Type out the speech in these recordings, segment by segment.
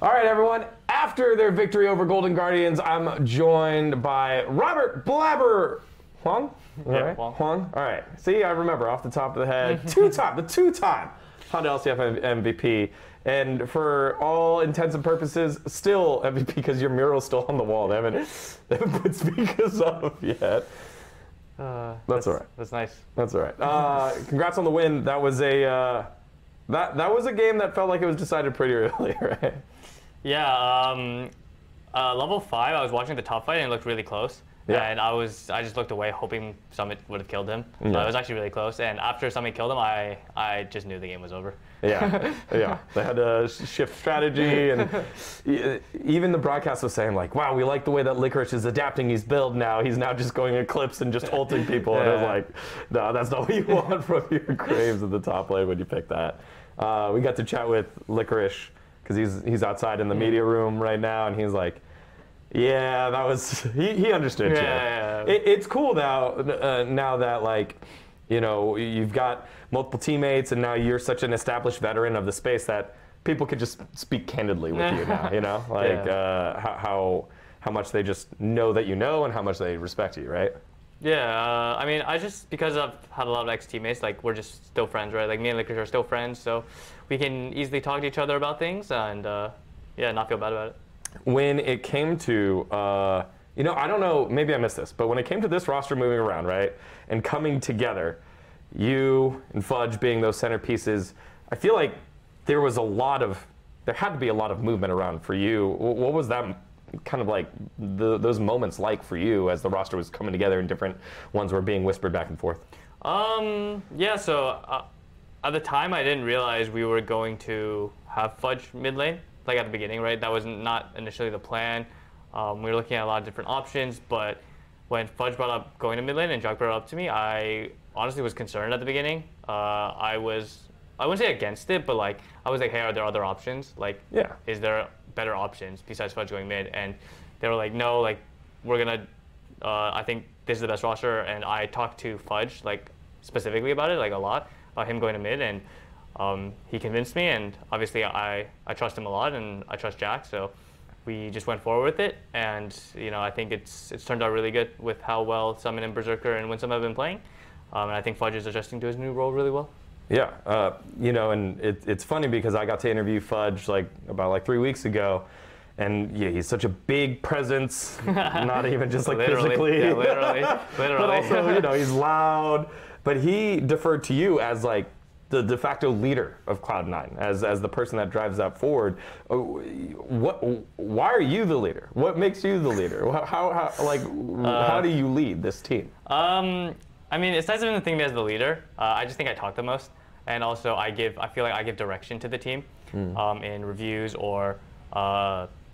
All right, everyone. After their victory over Golden Guardians, I'm joined by Robert Blaber. Huang? Yeah, Huang. Huang. All right. See, I remember off the top of the head. The two-time Honda LCS MVP. And for all intents and purposes, still MVP because your mural's still on the wall. They haven't put speakers up yet. That's all right. That's nice. That's all right. Congrats on the win. That was a that was a game that felt like it was decided pretty early, right? Yeah. Level 5, I was watching the top fight and it looked really close. Yeah. And I just looked away hoping Summit would have killed him. Yeah. It was actually really close. And after Summit killed him, I just knew the game was over. Yeah, yeah. They had to shift strategy, and even the broadcast was saying like, "Wow, we like the way that Licorice is adapting his build now. He's now just going Eclipse and just ulting people." Yeah. And it was like, "No, that's not what you want from your Graves at the top lane when you pick that." We got to chat with Licorice because he's outside in the media room right now, and he's like, "Yeah, that was." He understood. Yeah. It's cool now. Now that like, you know, you've got multiple teammates, and now you're such an established veteran of the space that people could just speak candidly with you now. You know, like how much they just know that you know, and how much they respect you, right? Yeah. I mean, because I've had a lot of ex-teammates, like we're just still friends, right? Like me and Licorice are still friends, so we can easily talk to each other about things, and not feel bad about it. When it came to, you know, I don't know, maybe I missed this, but when it came to this roster moving around, right, and coming together, you and Fudge being those centerpieces, I feel like there had to be a lot of movement around for you. What was that kind of like, those moments like for you as the roster was coming together and different ones were being whispered back and forth? Yeah, so at the time I didn't realize we were going to have Fudge mid lane, like at the beginning, right? That was not initially the plan. We were looking at a lot of different options, but when Fudge brought up going to mid lane and Jug brought it up to me, I honestly was concerned at the beginning. I wouldn't say against it, but like I was like, hey, are there other options? Like, is there better options besides Fudge going mid? And they were like, no, like we're gonna. I think this is the best roster, and I talked to Fudge like specifically about it, like a lot about him going to mid, and he convinced me, and obviously I trust him a lot, and I trust Jack, so we just went forward with it, and you know I think it's turned out really good with how well Summon and Berserker and Winsome have been playing, and I think Fudge is adjusting to his new role really well. Yeah, you know, and it's funny because I got to interview Fudge about 3 weeks ago, and yeah, he's such a big presence, not even just like physically, yeah, literally, but also you know he's loud, but he deferred to you as like the de facto leader of Cloud9, as the person that drives that forward. Why are you the leader? What makes you the leader? How do you lead this team? I mean, it's nice of him to think me as the leader. I just think I talk the most, and also I feel like I give direction to the team in reviews or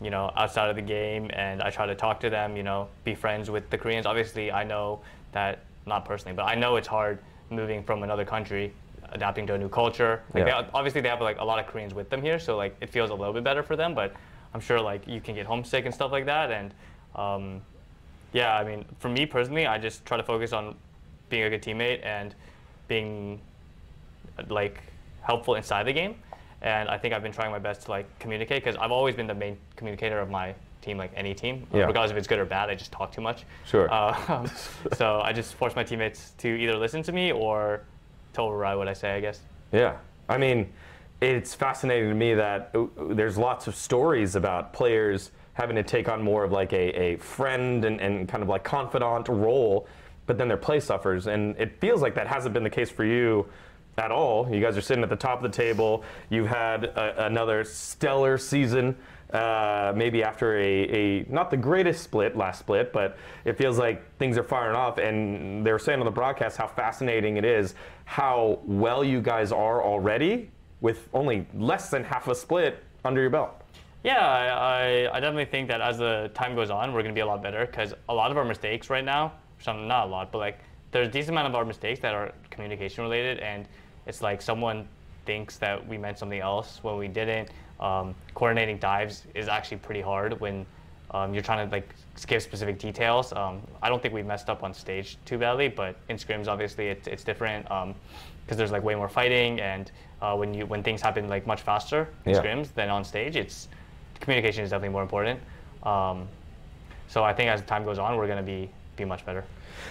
you know, outside of the game, and I try to talk to them. You know, be friends with the Koreans. Obviously, I know that, not personally, but I know it's hard moving from another country, adapting to a new culture. Like obviously they have like a lot of Koreans with them here, so like it feels a little bit better for them, but I'm sure like you can get homesick and stuff like that. And yeah, I mean, for me personally, I just try to focus on being a good teammate and being like helpful inside the game. And I think I've been trying my best to like communicate, because I've always been the main communicator of my team, like any team, regardless if it's good or bad. I just talk too much. Sure. So I just force my teammates to either listen to me or to override what I say, I guess. Yeah, I mean, it's fascinating to me that there's lots of stories about players having to take on more of like a friend and kind of like confidant role, but then their play suffers, and it feels like that hasn't been the case for you at all. You guys are sitting at the top of the table. You've had another stellar season, maybe after a not the greatest last split, but it feels like things are firing off, and they were saying on the broadcast how fascinating it is how well you guys are already with only less than half a split under your belt. Yeah, I definitely think that as the time goes on, we're going to be a lot better, because a lot of our mistakes right now, not a lot, but like there's a decent amount of our mistakes that are communication related, and it's like someone thinks that we meant something else when we didn't. Coordinating dives is actually pretty hard when you're trying to like give specific details. I don't think we messed up on stage too badly, but in scrims obviously it's different, because there's like way more fighting, and when things happen like much faster in scrims than on stage, it's communication is definitely more important. So I think as time goes on, we're going to be much better.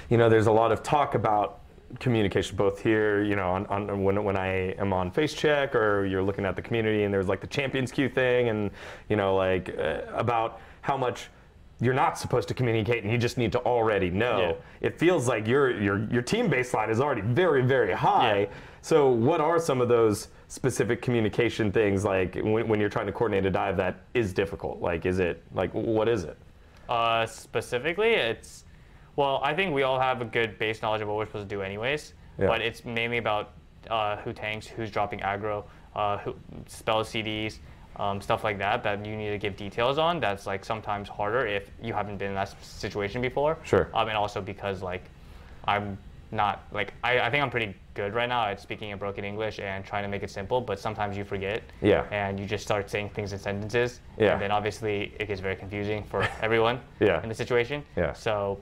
You know, there's a lot of talk about communication, both here, you know, when I am on FaceCheck, or you're looking at the community, and there's like the Champions Queue thing, and you know, like about how much you're not supposed to communicate, and you just need to already know. Yeah. It feels like your team baseline is already very, very high. Yeah. So what are some of those specific communication things, like when you're trying to coordinate a dive that is difficult? Like, is it like, what is it? Specifically, it's, well, I think we all have a good base knowledge of what we're supposed to do anyways, yeah. But it's mainly about who tanks, who's dropping aggro, who spells CDs, stuff like that you need to give details on. That's like sometimes harder if you haven't been in that situation before. Sure. And also because like I'm not, like, I think I'm pretty good right now at speaking in broken English and trying to make it simple, but sometimes you forget. Yeah. And you just start saying things in sentences. Yeah. And then obviously it gets very confusing for everyone yeah. in the situation. Yeah. So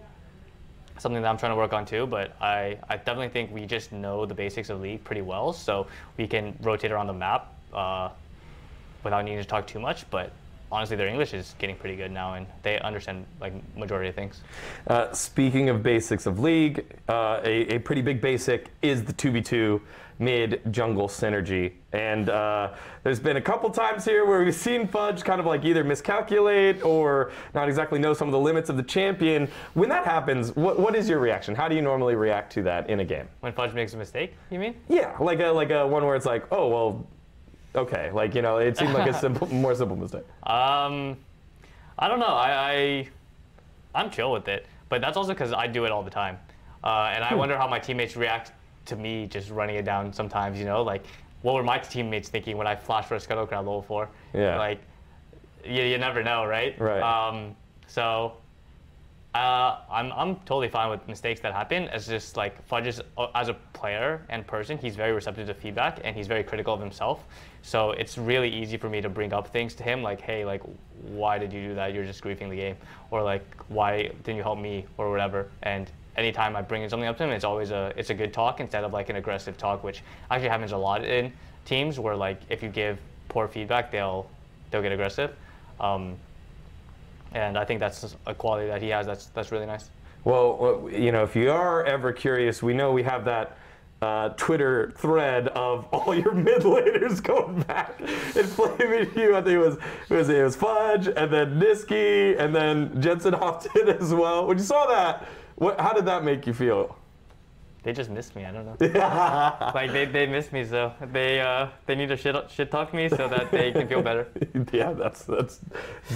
something that I'm trying to work on too, but I definitely think we just know the basics of League pretty well, so we can rotate around the map without needing to talk too much. But honestly, their English is getting pretty good now, and they understand like majority of things. Speaking of basics of League, a pretty big basic is the 2v2 mid-jungle synergy. And there's been a couple times here where we've seen Fudge kind of like either miscalculate or not exactly know some of the limits of the champion. When that happens, what is your reaction? How do you normally react to that in a game? When Fudge makes a mistake, you mean? Yeah, like a one where it's like, oh, well, okay, like, you know, it seemed like a more simple mistake. I don't know. I'm chill with it, but that's also because I do it all the time, and I wonder how my teammates react to me just running it down sometimes. You know, like what were my teammates thinking when I flashed for a Scuttle Crowd level 4? Yeah. Like, you never know, right? Right. So. I'm totally fine with mistakes that happen. It's just like Fudge is, as a player and person, he's very receptive to feedback and he's very critical of himself. So it's really easy for me to bring up things to him like, hey, like, why did you do that? You're just griefing the game. Or like, why didn't you help me? Or whatever. And anytime I bring something up to him, it's always it's a good talk instead of like an aggressive talk, which actually happens a lot in teams where like if you give poor feedback, they'll get aggressive. And I think that's a quality that he has that's really nice. Well, you know, if you are ever curious, we know we have that Twitter thread of all your mid laners going back and flaming you. I think it was Fudge, and then Niski, and then Jensen hopped in as well. When you saw that, how did that make you feel? They just missed me. I don't know. Like they missed me, so they need to shit talk me so that they can feel better. Yeah, that's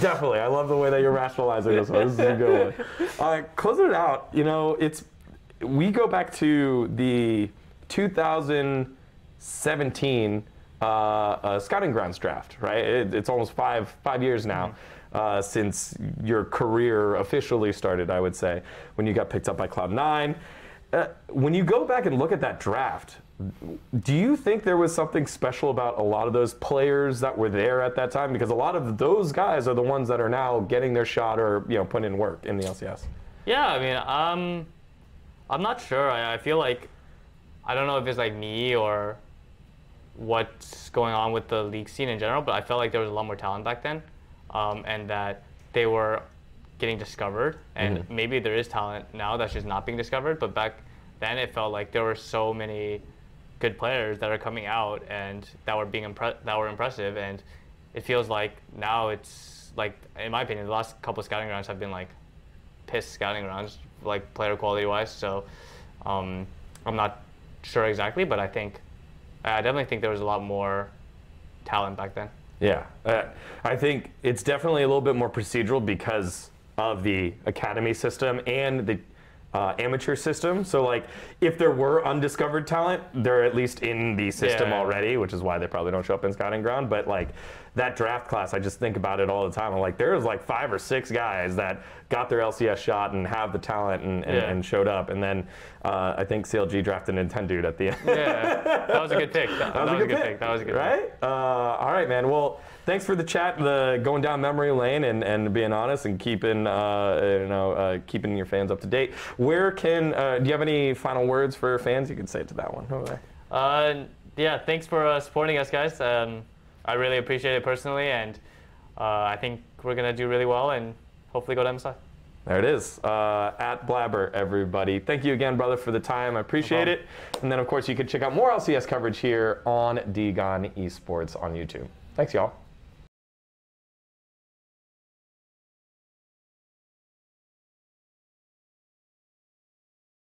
definitely. I love the way that you're rationalizing this one. This is a good one. Closing it out, you know, we go back to the 2017 Scouting Grounds draft, right? It's almost five years now. Since your career officially started, I would say, when you got picked up by Cloud9. When you go back and look at that draft, do you think there was something special about a lot of those players that were there at that time? Because a lot of those guys are the ones that are now getting their shot or, you know, putting in work in the LCS. Yeah, I mean, I'm not sure. I feel like, I don't know if it's like me or what's going on with the league scene in general, but I felt like there was a lot more talent back then, and that they were getting discovered, and maybe there is talent now that's just not being discovered, but back then it felt like there were so many good players that are coming out and that were being impressive, and it feels like now it's like, in my opinion, the last couple of scouting rounds have been like piss scouting rounds, like player quality wise. So I'm not sure exactly, but I definitely think there was a lot more talent back then. Yeah, I think it's definitely a little bit more procedural because of the academy system and the amateur system. So like, if there were undiscovered talent, they're at least in the system already, which is why they probably don't show up in Scouting Ground. But like that draft class, I just think about it all the time. I'm like, there's like 5 or 6 guys that got their LCS shot and have the talent and showed up. And then I think CLG drafted an Nintendo dude at the end. Yeah, that was a good pick. That was a good pick. That was a good pick. Right? All right, man. Well, thanks for the chat, going down memory lane and being honest and keeping keeping your fans up to date. Where can do you have any final words for fans? You can say it to that one over there. Yeah, thanks for supporting us, guys. I really appreciate it personally, and I think we're going to do really well and hopefully go to MSI. There it is. At Blaber, everybody. Thank you again, brother, for the time. I appreciate it. And then, of course, you can check out more LCS coverage here on dGon Esports on YouTube. Thanks, y'all.